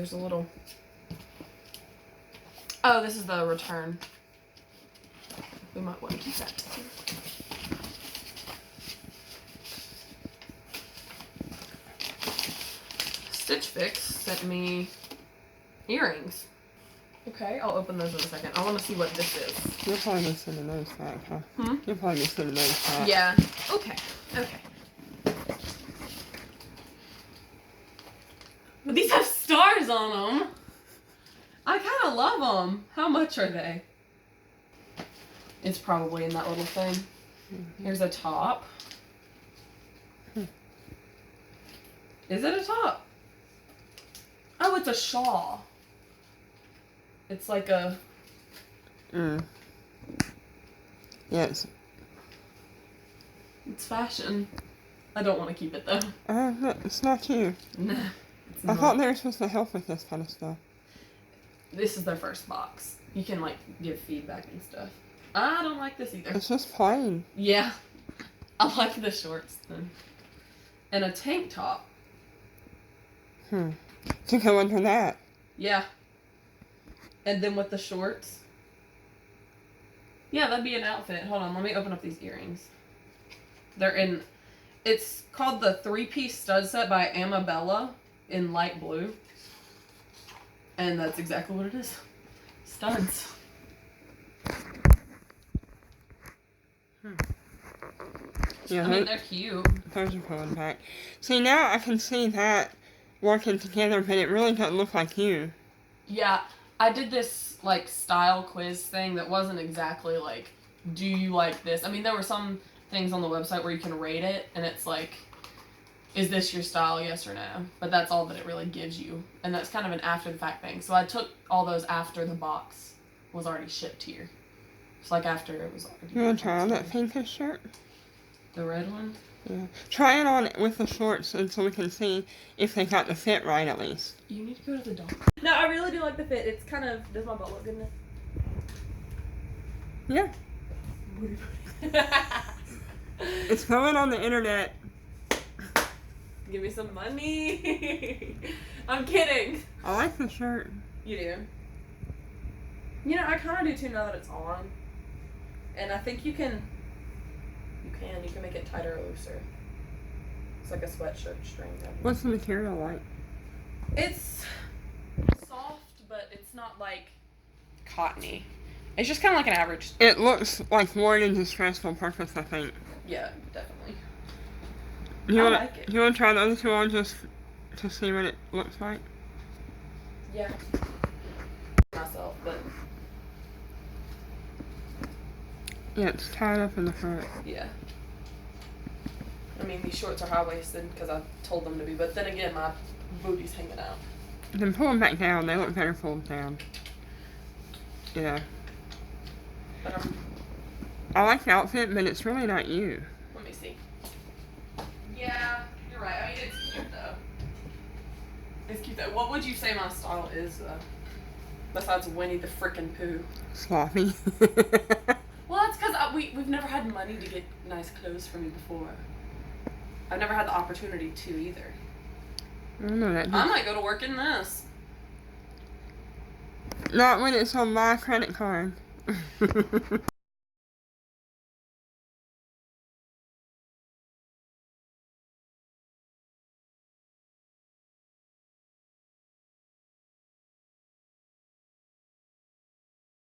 there's a little... Oh, this is the return. We might want to keep that too. Stitch Fix sent me earrings. Okay, I'll open those in a second. I want to see what this is. You'll probably be sending those back, huh? You'll probably be sending those back. Yeah. Okay. These have stars on them. I kind of love them. How much are they? It's probably in that little thing. Here's a top. Is it a top? Oh, it's a shawl. It's like a... Yes. It's fashion. I don't want to keep it though. No, it's not you. Nah, it's I not. thought they were supposed to help with this kind of stuff. This is their first box. You can like give feedback and stuff. I don't like this either. It's just plain. Yeah. I like the shorts then. And a tank top. To go under that. Yeah. And then with the shorts. Yeah, that'd be an outfit. Hold on, let me open up these earrings. They're in... It's called the 3-piece stud set by Amabella in light blue. And that's exactly what it is. Studs. Yeah, I mean, they're cute. Those are going back. See, now I can see that working together, but it really doesn't look like you. Yeah, I did this, like, style quiz thing that wasn't exactly, like, do you like this? I mean, there were some things on the website where you can rate it, and it's like, is this your style, yes or no? But that's all that it really gives you. And that's kind of an after-the-fact thing. So I took all those after the box was already shipped here. It's like after it was already... You want to try on that pinkish shirt? The red one? Yeah. Try it on with the shorts and so we can see if they got the fit right at least. You need to go to the doctor. No, I really do like the fit. It's kind of... Does my butt look good enough? Yeah. It's going on the internet. Give me some money. I'm kidding. I like the shirt. You do? You know, I kind of do too now that it's on. And I think you can make it tighter or looser. It's like a sweatshirt string. What's the material like? It's soft, but it's not like cottony. It's just kind of like an average. It looks like worn in distress on purpose, I think. Yeah, definitely. I like it. You want to try the other two on just to see what it looks like? Yeah. Myself, but... Yeah, it's tied up in the front. Yeah. I mean, these shorts are high-waisted because I told them to be, but then again, my booty's hanging out. Then pull them back down. They look better pulled down. Yeah. But I like the outfit, but it's really not you. let me see. Yeah, you're right. I mean, it's cute, though. It's cute, though. What would you say my style is, though? Besides Winnie the frickin' Pooh. Sloppy. Well, that's because we've never had money to get nice clothes for me before. I've never had the opportunity to, either. I don't know that. I might go to work in this. Not when it's on my credit card.